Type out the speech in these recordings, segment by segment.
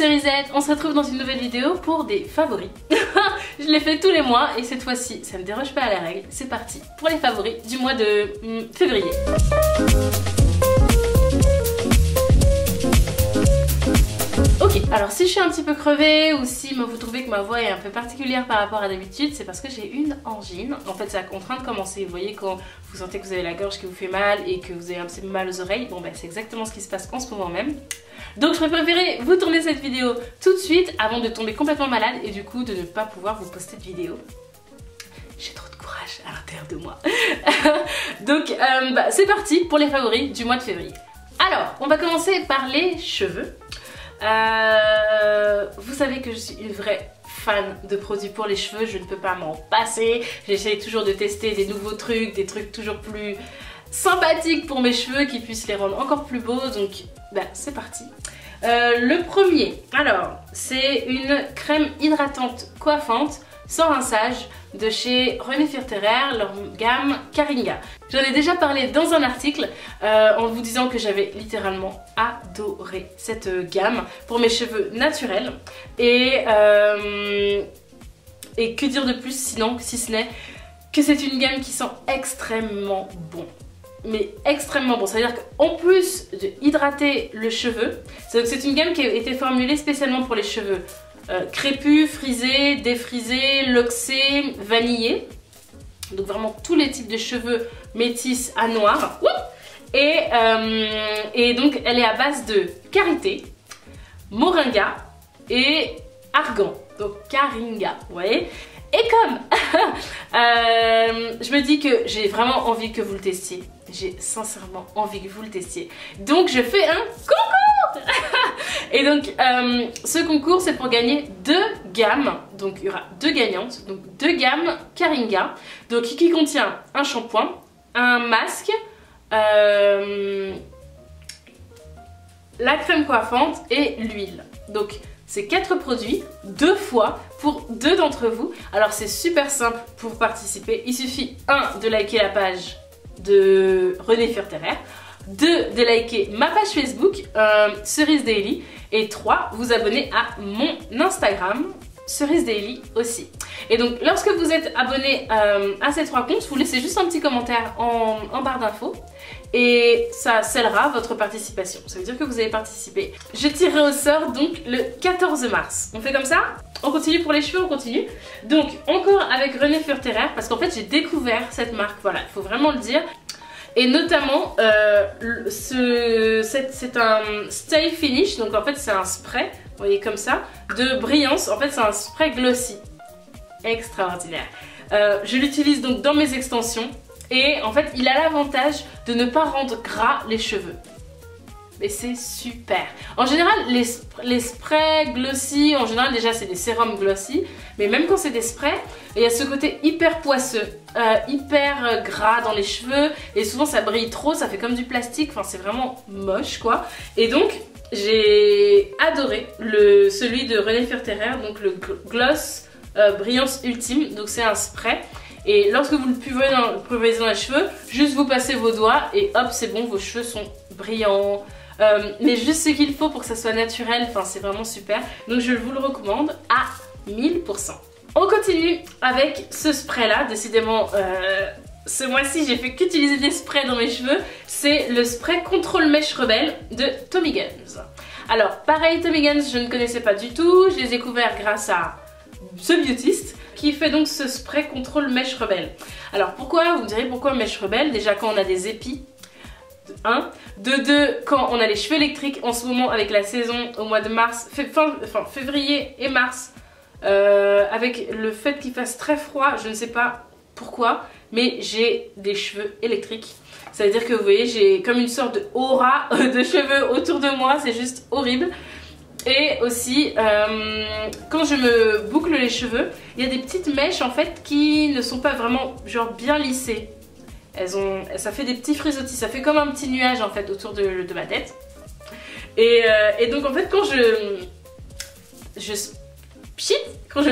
cerisettes, on se retrouve dans une nouvelle vidéo pour des favoris. Je les fais tous les mois et cette fois-ci, ça ne me déroge pas à la règle. C'est parti pour les favoris du mois de février. Ok, alors si je suis un petit peu crevée ou si vous trouvez que ma voix est un peu particulière par rapport à d'habitude, c'est parce que j'ai une angine. En fait, c'est en train de commencer. Vous voyez quand vous sentez que vous avez la gorge qui vous fait mal et que vous avez un petit peu mal aux oreilles. Bon ben c'est exactement ce qui se passe en ce moment même. Donc je préférais vous tourner cette vidéo tout de suite avant de tomber complètement malade et du coup de ne pas pouvoir vous poster de vidéo. J'ai trop de courage à l'intérieur de moi. Donc c'est parti pour les favoris du mois de février. Alors, on va commencer par les cheveux. Vous savez que je suis une vraie fan de produits pour les cheveux, je ne peux pas m'en passer. J'essaie toujours de tester des nouveaux trucs, des trucs toujours plus sympathiques pour mes cheveux qui puissent les rendre encore plus beaux, donc c'est parti. Le premier, alors c'est une crème hydratante coiffante sans rinçage de chez René Furterer, leur gamme Caringa. J'en ai déjà parlé dans un article en vous disant que j'avais littéralement adoré cette gamme pour mes cheveux naturels et que dire de plus sinon, si ce n'est que c'est une gamme qui sent extrêmement bon. Mais extrêmement bon, c'est à dire qu'en plus de hydrater le cheveu, c'est une gamme qui a été formulée spécialement pour les cheveux crépus, frisés, défrisés, loxés, vanillés. Donc vraiment tous les types de cheveux métis à noir. Et donc elle est à base de karité, moringa et argan. Donc Caringa, vous voyez. Et comme je me dis que j'ai vraiment envie que vous le testiez. J'ai sincèrement envie que vous le testiez. Donc je fais un concours. Et donc ce concours c'est pour gagner 2 gammes. Donc il y aura 2 gagnantes. Donc 2 gammes Caringa. Donc qui contient un shampoing, un masque, la crème coiffante et l'huile. Donc c'est 4 produits, 2 fois pour 2 d'entre vous. Alors c'est super simple pour participer. Il suffit 1 de liker la page de René Furterer, 2 de liker ma page Facebook Cerise Daily et 3 vous abonner à mon Instagram Cerise Daily aussi. Et donc lorsque vous êtes abonné à ces 3 comptes, vous laissez juste un petit commentaire en barre d'infos et ça scellera votre participation. Ça veut dire que vous avez participé. Je tirerai au sort donc le 14 mars. On fait comme ça? On continue pour les cheveux, on continue. Donc encore avec René Furterer parce qu'en fait j'ai découvert cette marque, voilà, il faut vraiment le dire. Et notamment c'est un Stay Finish, donc en fait c'est un spray, vous voyez comme ça, de brillance. En fait c'est un spray glossy, extraordinaire. Je l'utilise donc dans mes extensions et en fait il a l'avantage de ne pas rendre gras les cheveux. Mais c'est super. En général, les sprays glossy, en général déjà c'est des sérums glossy, mais même quand c'est des sprays, il y a ce côté hyper poisseux, hyper gras dans les cheveux, et souvent ça brille trop, ça fait comme du plastique, enfin c'est vraiment moche quoi. Et donc j'ai adoré celui de René Furterer, donc le Gloss Brillance Ultime, donc c'est un spray. Et lorsque vous le pulvérisez dans les cheveux, juste vous passez vos doigts et hop c'est bon, vos cheveux sont brillants. Mais juste ce qu'il faut pour que ça soit naturel, enfin c'est vraiment super. Donc je vous le recommande à 1000%. On continue avec ce spray là, décidément ce mois-ci j'ai fait qu'utiliser des sprays dans mes cheveux. C'est le spray Contrôle Mèche Rebelle de Tommy Guns. Alors pareil, Tommy Guns je ne connaissais pas du tout, je l'ai découvert grâce à The Beautist qui fait donc ce spray Contrôle Mèche Rebelle. Alors pourquoi, vous me direz pourquoi Mèche Rebelle? Déjà quand on a des épis, 1, de 2 quand on a les cheveux électriques en ce moment avec la saison au mois de mars, février et mars, avec le fait qu'il fasse très froid, je ne sais pas pourquoi, mais j'ai des cheveux électriques. Ça veut dire que vous voyez j'ai comme une sorte de aura de cheveux autour de moi, c'est juste horrible. Et aussi quand je me boucle les cheveux, il y a des petites mèches en fait qui ne sont pas vraiment genre bien lissées. Ça fait des petits frisottis, ça fait comme un petit nuage en fait autour de ma tête. Et donc en fait quand je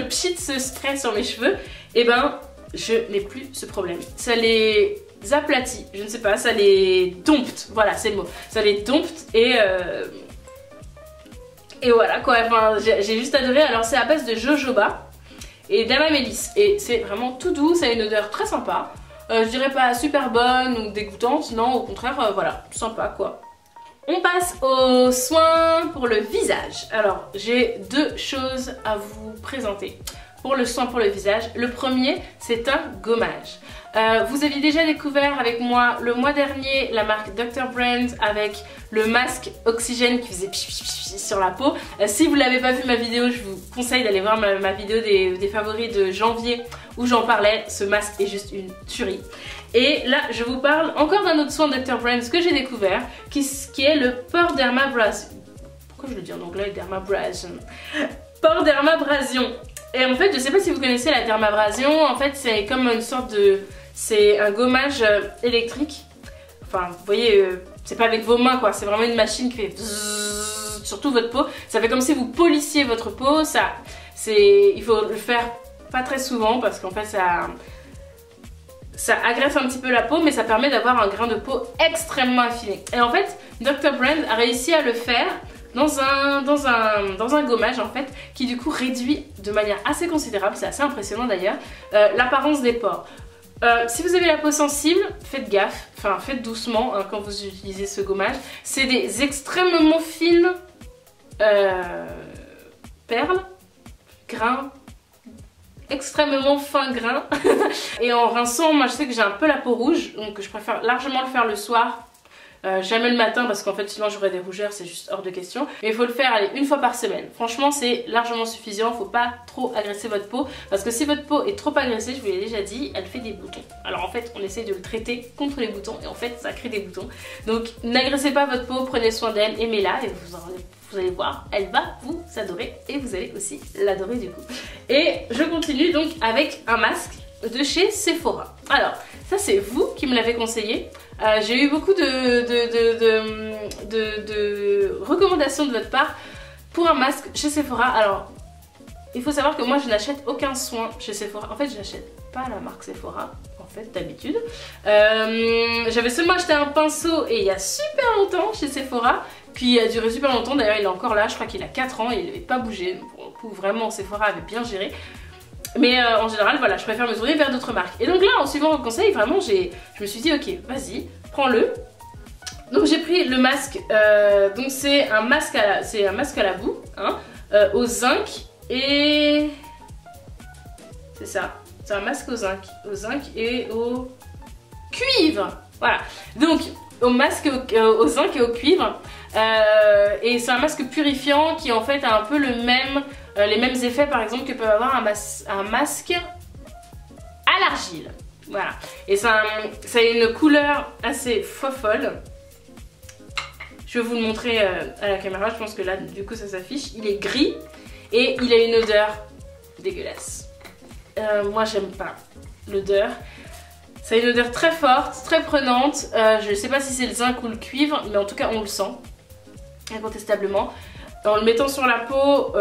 pchite ce spray sur mes cheveux, et ben je n'ai plus ce problème. Ça les aplatit, je ne sais pas, ça les dompte, voilà c'est le mot. Ça les dompte et Et voilà quoi, enfin, j'ai juste adoré. Alors c'est à base de jojoba et d'amamélis. Et c'est vraiment tout doux, ça a une odeur très sympa. Je dirais pas super bonne ou dégoûtante, non au contraire, voilà, sympa quoi. On passe aux soins pour le visage. Alors j'ai deux choses à vous présenter pour le soin pour le visage. Le premier, c'est un gommage. Vous aviez déjà découvert avec moi le mois dernier la marque Dr. Brand avec le masque oxygène qui faisait sur la peau. Si vous ne l'avez pas vu ma vidéo, je vous conseille d'aller voir ma vidéo des favoris de janvier où j'en parlais. Ce masque est juste une tuerie. Et là, je vous parle encore d'un autre soin Dr. Brand que j'ai découvert qui est le Pore Dermabrasion. Pourquoi je le dis en anglais Dermabrasion? Pore Dermabrasion. Et en fait, je sais pas si vous connaissez la dermabrasion, en fait c'est comme une sorte de... c'est un gommage électrique. Enfin, vous voyez, c'est pas avec vos mains quoi, c'est vraiment une machine qui fait bzzz sur toute votre peau. Ça fait comme si vous polissiez votre peau, il faut le faire pas très souvent parce qu'en fait ça agresse un petit peu la peau mais ça permet d'avoir un grain de peau extrêmement affiné. Et en fait, Dr. Brand a réussi à le faire dans un gommage en fait qui du coup réduit de manière assez considérable, c'est assez impressionnant d'ailleurs, l'apparence des pores. Si vous avez la peau sensible, faites gaffe, enfin faites doucement hein, quand vous utilisez ce gommage. C'est des extrêmement fines perles, grains, extrêmement fin grain. Et en rinçant, moi je sais que j'ai un peu la peau rouge, donc je préfère largement le faire le soir. Jamais le matin parce qu'en fait sinon j'aurais des rougeurs, c'est juste hors de question. Mais il faut le faire allez, une fois par semaine. Franchement c'est largement suffisant, faut pas trop agresser votre peau. Parce que si votre peau est trop agressée, je vous l'ai déjà dit, elle fait des boutons. Alors en fait on essaye de le traiter contre les boutons et en fait ça crée des boutons. Donc n'agressez pas votre peau, prenez soin d'elle, aimez-la et vous allez voir, elle va vous adorer et vous allez aussi l'adorer du coup. Et je continue donc avec un masque de chez Sephora. Alors ça c'est vous qui me l'avez conseillé. J'ai eu beaucoup de recommandations de votre part pour un masque chez Sephora. Alors il faut savoir que moi je n'achète aucun soin chez Sephora. En fait je n'achète pas la marque Sephora en fait d'habitude. J'avais seulement acheté un pinceau et il y a super longtemps chez Sephora, qui a duré super longtemps, d'ailleurs il est encore là, je crois qu'il a 4 ans et il n'avait pas bougé. Pour le coup vraiment Sephora avait bien géré. Mais en général, voilà, je préfère me tourner vers d'autres marques. Et donc là, en suivant vos conseils, vraiment, je me suis dit, ok, vas-y, prends-le. Donc j'ai pris le masque, donc c'est un masque à la boue, hein, au zinc et... c'est ça, c'est un masque au zinc et au cuivre. Voilà, donc au masque au zinc et au cuivre. Et c'est un masque purifiant qui en fait a un peu les mêmes effets par exemple que peut avoir un masque à l'argile. Voilà, et ça a une couleur assez folle. Je vais vous le montrer à la caméra, je pense que là du coup ça s'affiche. Il est gris et il a une odeur dégueulasse. Moi j'aime pas l'odeur. Ça a une odeur très forte, très prenante. Je ne sais pas si c'est le zinc ou le cuivre, mais en tout cas on le sent incontestablement. En le mettant sur la peau,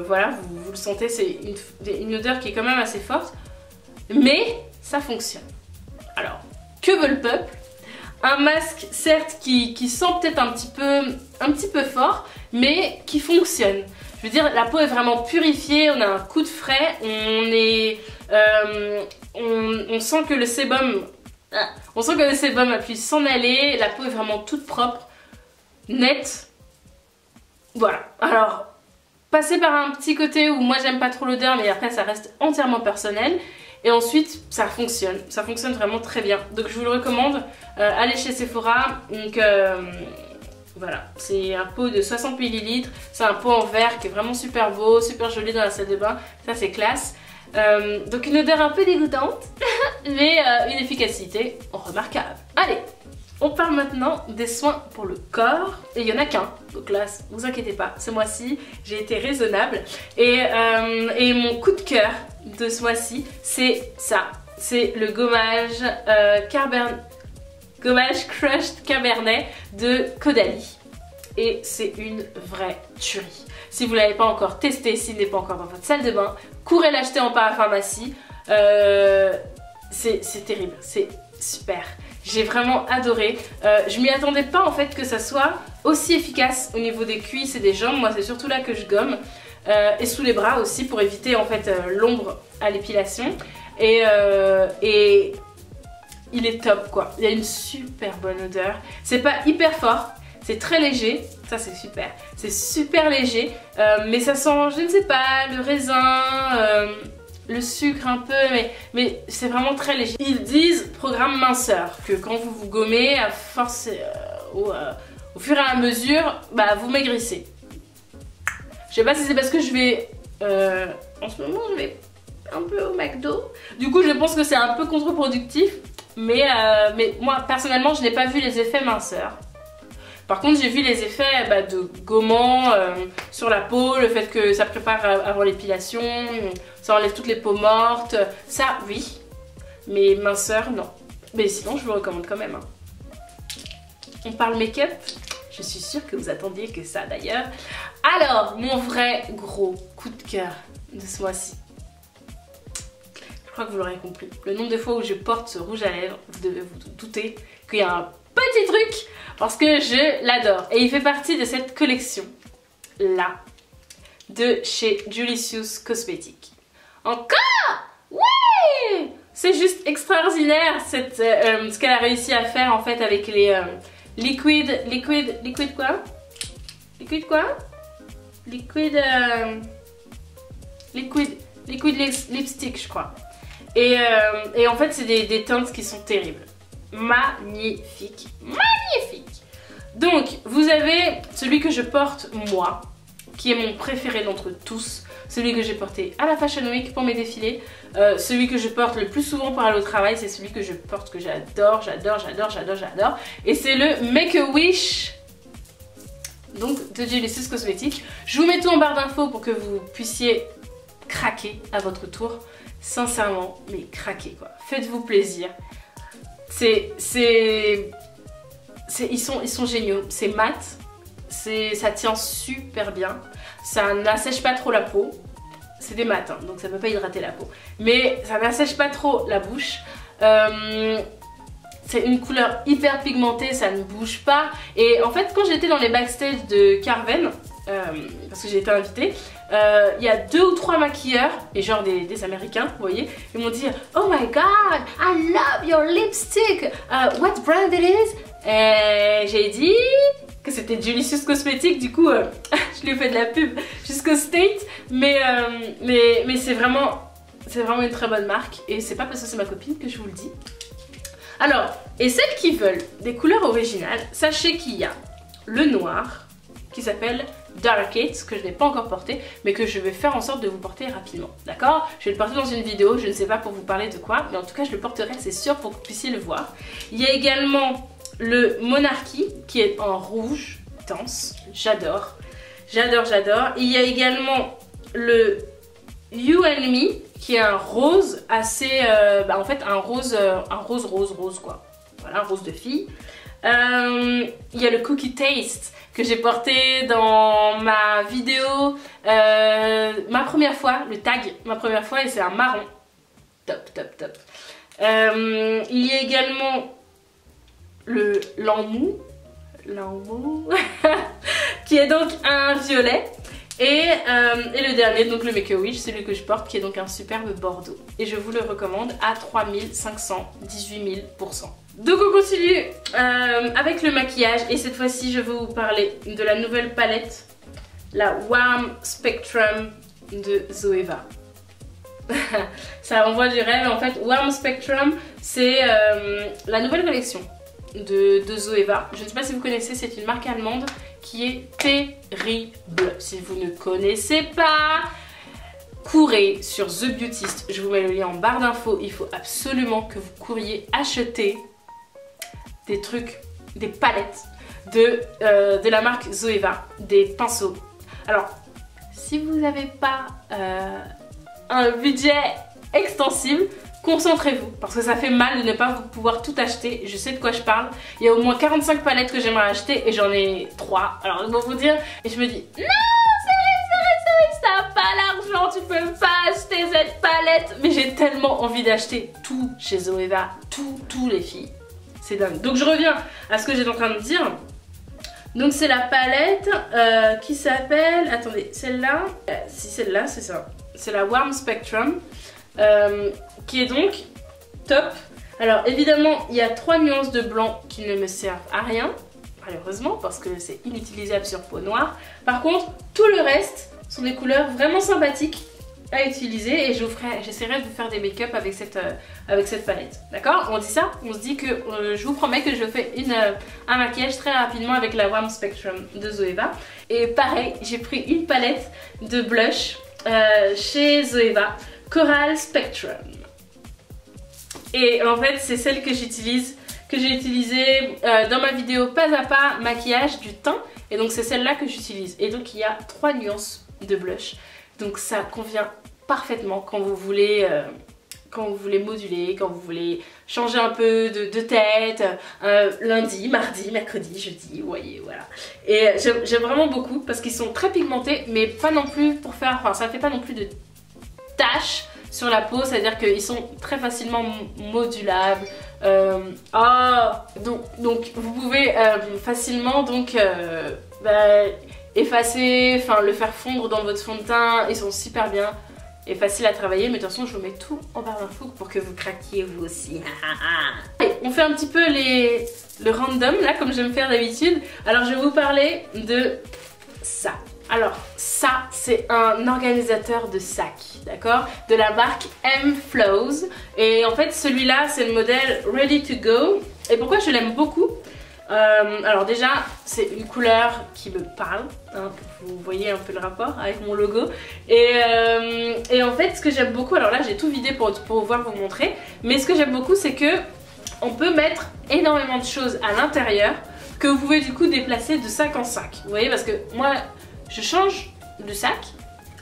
voilà, vous le sentez, c'est une odeur qui est quand même assez forte, mais ça fonctionne. Alors, que veut le peuple? Un masque, certes, qui sent peut-être un petit peu fort, mais qui fonctionne. Je veux dire, la peau est vraiment purifiée, on a un coup de frais, on sent que le sébum, a pu s'en aller, la peau est vraiment toute propre, nette. Voilà, alors passer par un petit côté où moi j'aime pas trop l'odeur mais après ça reste entièrement personnel. Et ensuite ça fonctionne vraiment très bien. Donc je vous le recommande, allez chez Sephora. Donc voilà, c'est un pot de 60 ml, c'est un pot en verre qui est vraiment super beau, super joli dans la salle de bain, ça c'est classe. Donc une odeur un peu dégoûtante mais une efficacité remarquable. Allez, on parle maintenant des soins pour le corps, et il n'y en a qu'un, donc là, vous inquiétez pas, ce mois-ci, j'ai été raisonnable, et mon coup de cœur de ce mois-ci, c'est ça, c'est le gommage Crushed Cabernet de Caudalie, et c'est une vraie tuerie. Si vous ne l'avez pas encore testé, s'il n'est pas encore dans votre salle de bain, courez l'acheter en parapharmacie, c'est terrible, c'est super. J'ai vraiment adoré. Je m'y attendais pas en fait que ça soit aussi efficace au niveau des cuisses et des jambes. Moi c'est surtout là que je gomme. Et sous les bras aussi pour éviter en fait l'ombre à l'épilation. Et il est top quoi. Il y a une super bonne odeur. C'est pas hyper fort. C'est très léger, ça c'est super. C'est super léger, mais ça sent, je ne sais pas, le raisin, le sucre un peu, mais c'est vraiment très léger. Ils disent programme minceur, que quand vous vous gommez, à force, au fur et à mesure, bah, vous maigrissez. Je sais pas si c'est parce que je vais, en ce moment je vais un peu au McDo. Du coup je pense que c'est un peu contre-productif, mais moi personnellement je n'ai pas vu les effets minceur. Par contre j'ai vu les effets de gommant sur la peau, le fait que ça prépare avant l'épilation, ça enlève toutes les peaux mortes, ça oui, mais minceur non. Mais sinon je vous recommande quand même. Hein. On parle make-up, je suis sûre que vous attendiez que ça d'ailleurs. Alors mon vrai gros coup de cœur de ce mois-ci. Je crois que vous l'aurez compris. Le nombre de fois où je porte ce rouge à lèvres, vous devez vous douter qu'il y a un petit truc parce que je l'adore. Et il fait partie de cette collection là de chez Julicious Cosmetics. Encore? Ouais! C'est juste extraordinaire ce qu'elle a réussi à faire en fait avec les liquid quoi? Liquid quoi? Liquid lipstick je crois. Et en fait c'est des teintes qui sont terribles. Magnifique, magnifique. Donc vous avez celui que je porte moi, qui est mon préféré d'entre tous, celui que j'ai porté à la Fashion Week pour mes défilés, celui que je porte le plus souvent pour aller au travail, c'est celui que je porte que j'adore, et c'est le Make-A-Wish donc de Julicious Cosmetics. Je vous mets tout en barre d'infos pour que vous puissiez craquer à votre tour, sincèrement, mais craquer quoi, faites-vous plaisir. Ils sont géniaux, c'est mat, ça tient super bien, ça n'assèche pas trop la peau, c'est des mats hein, donc ça peut pas hydrater la peau, mais ça n'assèche pas trop la bouche, c'est une couleur hyper pigmentée, ça ne bouge pas, et en fait quand j'étais dans les backstage de Carven, parce que j'ai été invitée, il y a 2 ou 3 maquilleurs, et genre des américains, vous voyez, ils m'ont dit oh my god, I love your lipstick, what brand it is? Et j'ai dit que c'était Julicious Cosmetics, du coup je lui ai fait de la pub jusqu'au State, mais c'est vraiment une très bonne marque, et c'est pas parce que c'est ma copine que je vous le dis. Alors, et celles qui veulent des couleurs originales, sachez qu'il y a le noir qui s'appelle Dark It, que je n'ai pas encore porté, mais que je vais faire en sorte de vous porter rapidement, d'accord? Je vais le porter dans une vidéo, je ne sais pas pour vous parler de quoi, mais en tout cas je le porterai, c'est sûr, pour que vous puissiez le voir. Il y a également le Monarchy qui est en rouge dense, j'adore, j'adore. Il y a également le You and Me qui est un rose assez, en fait un rose quoi, voilà, un rose de fille. Il y a le Cookie Taste que j'ai porté dans ma vidéo, ma première fois, le tag, ma première fois, et c'est un marron, top. Il y a également le L'Amou qui est donc un violet. Et le dernier, donc le Make-A-Wish, celui que je porte, qui est donc un superbe bordeaux. Et je vous le recommande à 3518 000%. Donc on continue avec le maquillage. Et cette fois-ci, je vais vous parler de la nouvelle palette, la Warm Spectrum de Zoeva. Ça envoie du rêve. En fait, Warm Spectrum, c'est la nouvelle collection de Zoeva. Je ne sais pas si vous connaissez, c'est une marque allemande qui est terrible. Si vous ne connaissez pas, courez sur The Beautist, je vous mets le lien en barre d'infos. Il faut absolument que vous couriez acheter des trucs, des palettes de la marque Zoeva, des pinceaux. Alors, si vous n'avez pas un budget extensible, concentrez-vous, parce que ça fait mal de ne pas pouvoir tout acheter. Je sais de quoi je parle. Il y a au moins 45 palettes que j'aimerais acheter et j'en ai 3. Alors je vais vous dire, et je me dis non, c'est t'as pas l'argent, tu peux pas acheter cette palette. Mais j'ai tellement envie d'acheter tout chez Zoeva, tous les filles. c'est dingue. Donc je reviens à ce que j'étais en train de dire. Donc c'est la palette qui s'appelle, attendez, celle-là, si celle-là c'est ça, c'est la Warm Spectrum, qui est donc top. Alors évidemment il y a 3 nuances de blanc qui ne me servent à rien, malheureusement, parce que c'est inutilisable sur peau noire. Par contre tout le reste sont des couleurs vraiment sympathiques à utiliser et j'essaierai de vous faire des make-up avec cette palette. D'accord? On dit ça, on se dit que je vous promets que je fais un maquillage très rapidement avec la Warm Spectrum de Zoeva. Et pareil, j'ai pris une palette de blush chez Zoeva, Coral Spectrum. Et en fait c'est celle que j'ai utilisée dans ma vidéo pas à pas maquillage du teint. Et donc c'est celle-là que j'utilise. Et donc il y a 3 nuances de blush. Donc ça convient parfaitement quand vous voulez moduler, quand vous voulez changer un peu de tête, lundi, mardi, mercredi, jeudi, vous voyez, voilà. Et j'aime vraiment beaucoup parce qu'ils sont très pigmentés, mais pas non plus pour faire, enfin ça fait pas non plus de taches sur la peau, c'est-à-dire qu'ils sont très facilement modulables. Donc vous pouvez facilement effacer, enfin le faire fondre dans votre fond de teint. Ils sont super bien et faciles à travailler, mais de toute façon je vous mets tout en barre d'infos pour que vous craquiez vous aussi. Allez, on fait un petit peu le random là comme j'aime faire d'habitude. Alors je vais vous parler de ça. Alors ça c'est un organisateur de sacs, d'accord, de la marque M-Flows. Et en fait celui-là c'est le modèle Ready to Go. Et pourquoi je l'aime beaucoup? Alors déjà c'est une couleur qui me parle, hein, vous voyez un peu le rapport avec mon logo. Et en fait ce que j'aime beaucoup, alors là j'ai tout vidé pour pouvoir vous montrer, mais ce que j'aime beaucoup c'est que on peut mettre énormément de choses à l'intérieur que vous pouvez du coup déplacer de sac en sac. Vous voyez, parce que moi je change de sac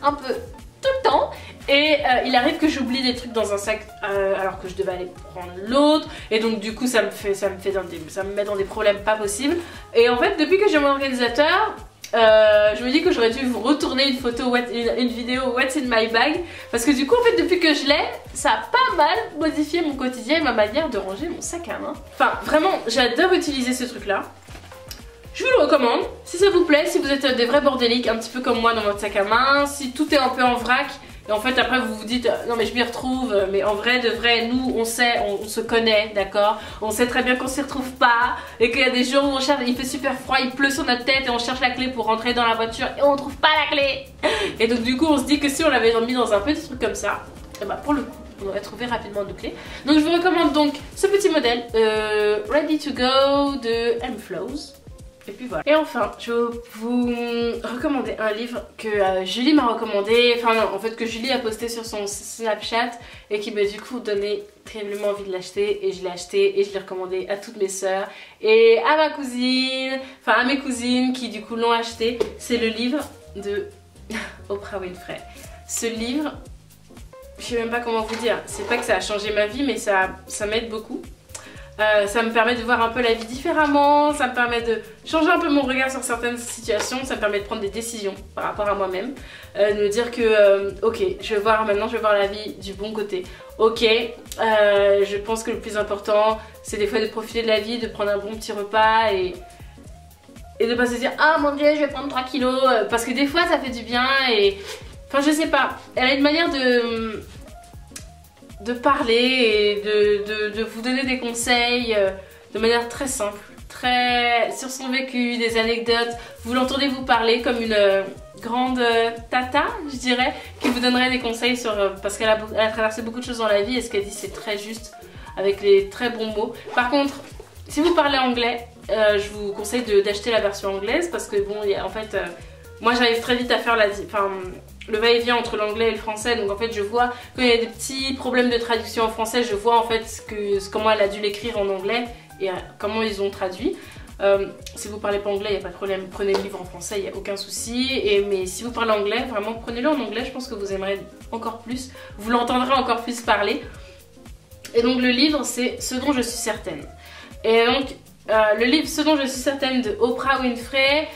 un peu tout le temps et il arrive que j'oublie des trucs dans un sac alors que je devais aller prendre l'autre, et donc du coup ça me met dans des problèmes pas possibles. Et en fait depuis que j'ai mon organisateur, je me dis que j'aurais dû vous retourner une photo, une vidéo What's in my bag, parce que du coup en fait depuis que je l'ai, ça a pas mal modifié mon quotidien et ma manière de ranger mon sac à main. Enfin vraiment j'adore utiliser ce truc là. Je vous le recommande, si ça vous plaît, si vous êtes des vrais bordéliques, un petit peu comme moi dans votre sac à main, si tout est un peu en vrac, et en fait après vous vous dites non mais je m'y retrouve, mais en vrai de vrai nous on sait, on se connaît, d'accord, on sait très bien qu'on s'y retrouve pas, et qu'il y a des jours où on cherche, il fait super froid, il pleut sur notre tête et on cherche la clé pour rentrer dans la voiture et on trouve pas la clé. Et donc du coup on se dit que si on l'avait mis dans un petit truc comme ça, et bah pour le coup on aurait trouvé rapidement nos clés. Donc je vous recommande donc ce petit modèle Ready to Go de M-Flows. Et puis voilà. Et enfin, je vais vous recommander un livre que Julie m'a recommandé, enfin non, en fait que Julie a posté sur son Snapchat et qui m'a du coup donné terriblement envie de l'acheter, et je l'ai acheté et je l'ai recommandé à toutes mes sœurs et à ma cousine, enfin à mes cousines qui du coup l'ont acheté. C'est le livre de Oprah Winfrey. Ce livre, je sais même pas comment vous dire, c'est pas que ça a changé ma vie, mais ça m'aide beaucoup. Ça me permet de voir un peu la vie différemment, ça me permet de changer un peu mon regard sur certaines situations, ça me permet de prendre des décisions par rapport à moi-même, de me dire que ok, maintenant je vais voir la vie du bon côté. Ok, je pense que le plus important c'est des fois de profiter de la vie, de prendre un bon petit repas et de pas se dire ah mon dieu je vais prendre 3 kilos, parce que des fois ça fait du bien. Et enfin je sais pas, elle a une manière de parler et de vous donner des conseils de manière très simple, très sur son vécu, des anecdotes. Vous l'entendez vous parler comme une grande tata, je dirais, qui vous donnerait des conseils sur parce qu'elle a traversé beaucoup de choses dans la vie, et ce qu'elle dit c'est très juste avec les très bons mots. Par contre, si vous parlez anglais, je vous conseille d'acheter la version anglaise, parce que bon, en fait, moi j'arrive très vite à faire le va-et-vient entre l'anglais et le français, donc en fait je vois quand il y a des petits problèmes de traduction en français, je vois en fait comment elle a dû l'écrire en anglais et comment ils ont traduit. Si vous parlez pas anglais, il n'y a pas de problème, prenez le livre en français, il n'y a aucun souci. Mais si vous parlez anglais, vraiment prenez-le en anglais, je pense que vous aimerez encore plus, vous l'entendrez encore plus parler. Et donc le livre c'est Ce dont je suis certaine. Et donc le livre Ce dont je suis certaine de Oprah Winfrey,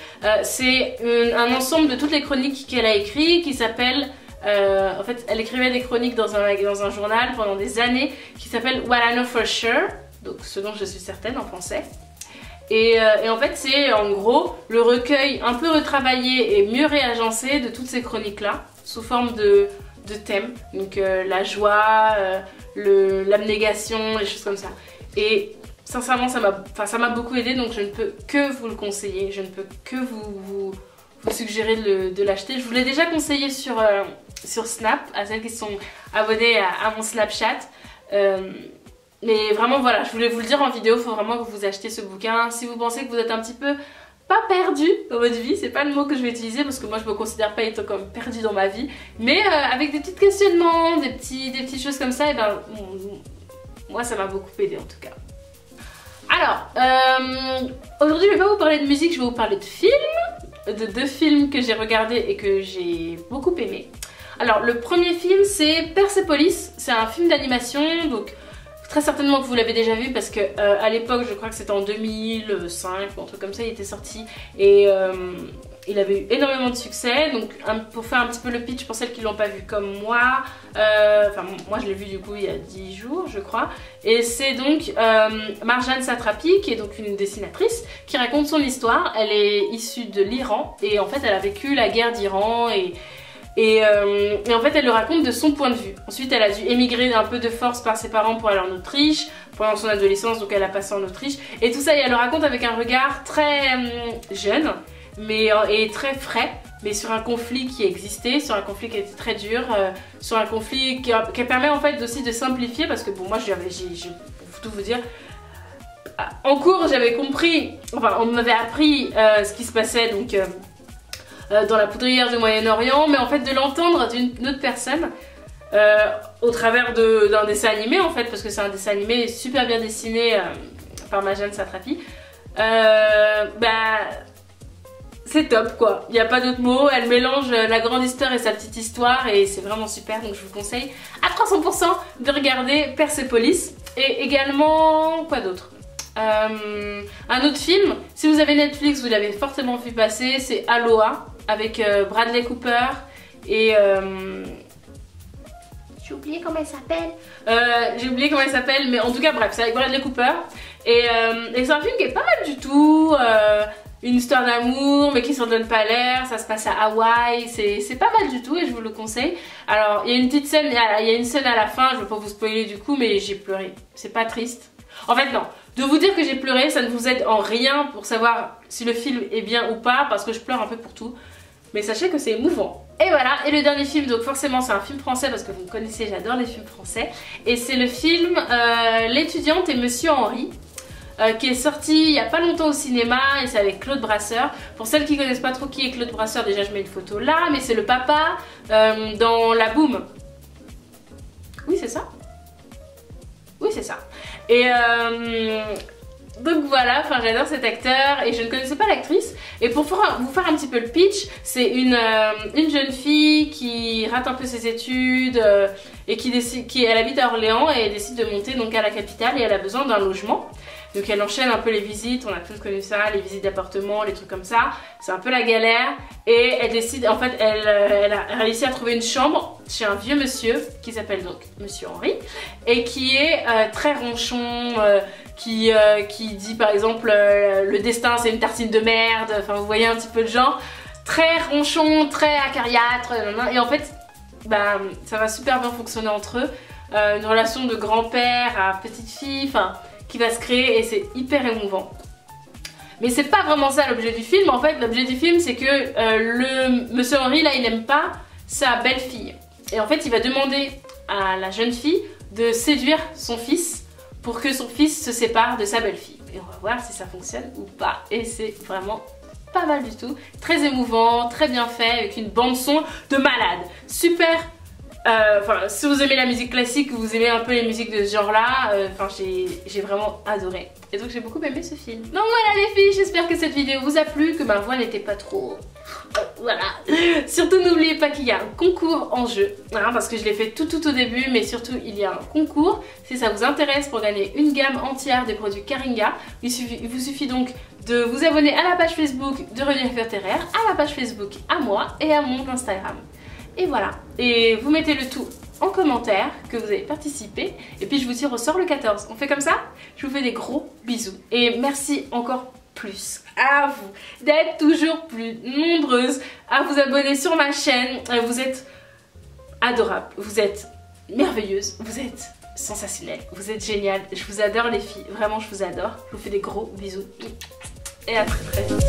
c'est un ensemble de toutes les chroniques qu'elle a écrites, qui s'appelle en fait elle écrivait des chroniques dans un journal pendant des années qui s'appelle What I Know For Sure. donc ce dont je suis certaine en français. Et en fait c'est en gros le recueil un peu retravaillé et mieux réagencé de toutes ces chroniques là, sous forme de thèmes, donc la joie, l'abnégation, les choses comme ça. Et sincèrement ça m'a beaucoup aidé, donc je ne peux que vous le conseiller, je ne peux que vous suggérer de l'acheter. Je vous l'ai déjà conseillé sur Snap, à celles qui sont abonnées à mon Snapchat. Mais vraiment voilà, je voulais vous le dire en vidéo, il faut vraiment que vous achetiez ce bouquin. Si vous pensez que vous êtes un petit peu pas perdu dans votre vie, c'est pas le mot que je vais utiliser parce que moi je me considère pas être comme perdu dans ma vie, mais avec des petits questionnements, des petites choses comme ça, et ben moi ça m'a beaucoup aidé en tout cas. Alors, aujourd'hui je vais pas vous parler de musique, je vais vous parler de films, de 2 films que j'ai regardés et que j'ai beaucoup aimé. Alors le premier film c'est Persepolis, c'est un film d'animation, donc très certainement que vous l'avez déjà vu parce que à l'époque, je crois que c'était en 2005 ou un truc comme ça, il était sorti et il avait eu énormément de succès. Donc pour faire un petit peu le pitch pour celles qui l'ont pas vu comme moi, enfin moi je l'ai vu du coup il y a 10 jours je crois. Et c'est donc Marjane Satrapi qui est donc une dessinatrice qui raconte son histoire. Elle est issue de l'Iran et en fait elle a vécu la guerre d'Iran et en fait elle le raconte de son point de vue. Ensuite elle a dû émigrer un peu de force par ses parents pour aller en Autriche pendant son adolescence, donc elle a passé en Autriche et tout ça, et elle le raconte avec un regard très jeune et très frais, mais sur un conflit qui existait, sur un conflit qui était très dur, sur un conflit qui permet en fait aussi de simplifier, parce que bon moi pour tout vous dire, en cours j'avais compris, enfin on m'avait appris ce qui se passait donc dans la poudrière du Moyen-Orient, mais en fait de l'entendre d'une autre personne au travers d'un dessin animé en fait, parce que c'est un dessin animé super bien dessiné par Marjane Satrapi, c'est top quoi, il n'y a pas d'autre mot, elle mélange la grande histoire et sa petite histoire et c'est vraiment super, donc je vous conseille à 300% de regarder Persepolis. Et également, quoi d'autre? Un autre film, si vous avez Netflix, vous l'avez fortement vu passer, c'est Aloha avec Bradley Cooper et j'ai oublié comment elle s'appelle. Mais en tout cas bref, c'est avec Bradley Cooper et c'est un film qui est pas mal du tout, une histoire d'amour mais qui s'en donne pas l'air, ça se passe à Hawaï, c'est pas mal du tout et je vous le conseille. Alors il y a une petite scène, il y a une scène à la fin, je vais pas vous spoiler du coup, mais j'ai pleuré, c'est pas triste. En fait non, de vous dire que j'ai pleuré ça ne vous aide en rien pour savoir si le film est bien ou pas, parce que je pleure un peu pour tout, mais sachez que c'est émouvant. Et voilà, et le dernier film, donc forcément c'est un film français parce que vous me connaissez, j'adore les films français, et c'est le film L'étudiante et Monsieur Henri, qui est sorti il y a pas longtemps au cinéma, et c'est avec Claude Brasseur. Pour celles qui connaissent pas trop qui est Claude Brasseur, déjà je mets une photo là, mais c'est le papa dans La Boum. Oui c'est ça. Oui c'est ça. Et donc voilà, enfin j'adore cet acteur et je ne connaissais pas l'actrice. Et pour vous faire un petit peu le pitch, c'est une jeune fille qui rate un peu ses études et elle habite à Orléans et elle décide de monter donc à la capitale et elle a besoin d'un logement. Donc elle enchaîne un peu les visites, on a tous connu ça, les visites d'appartements, les trucs comme ça. C'est un peu la galère et elle décide, en fait elle a réussi à trouver une chambre chez un vieux monsieur qui s'appelle donc Monsieur Henri et qui est très ronchon, qui dit par exemple le destin c'est une tartine de merde, enfin vous voyez un petit peu le genre, très ronchon, très acariâtre, et en fait bah, ça va super bien fonctionner entre eux, une relation de grand-père à petite-fille, enfin qui va se créer et c'est hyper émouvant. Mais c'est pas vraiment ça l'objet du film, en fait l'objet du film c'est que le Monsieur Henri là il n'aime pas sa belle-fille. Et en fait il va demander à la jeune fille de séduire son fils pour que son fils se sépare de sa belle-fille. Et on va voir si ça fonctionne ou pas. Et c'est vraiment pas mal du tout. Très émouvant, très bien fait, avec une bande son de malade. Super. Enfin, si vous aimez la musique classique, vous aimez un peu les musiques de ce genre-là, j'ai vraiment adoré. Et donc j'ai beaucoup aimé ce film. Donc voilà les filles, j'espère que cette vidéo vous a plu, que ma voix n'était pas trop... voilà. Surtout n'oubliez pas qu'il y a un concours en jeu, hein, parce que je l'ai fait tout au début, mais surtout il y a un concours. Si ça vous intéresse, pour gagner une gamme entière des produits Caringa, il vous suffit donc de vous abonner à la page Facebook de Revenir Ferteraire, à la page Facebook à moi et à mon Instagram. Et voilà, et vous mettez le tout en commentaire que vous avez participé. Et puis je vous tire au sort le 14. On fait comme ça? Je vous fais des gros bisous. Et merci encore plus à vous d'être toujours plus nombreuses à vous abonner sur ma chaîne. Vous êtes adorables, vous êtes merveilleuses, vous êtes sensationnelles, vous êtes géniales. Je vous adore les filles, vraiment je vous adore. Je vous fais des gros bisous et à très très vite.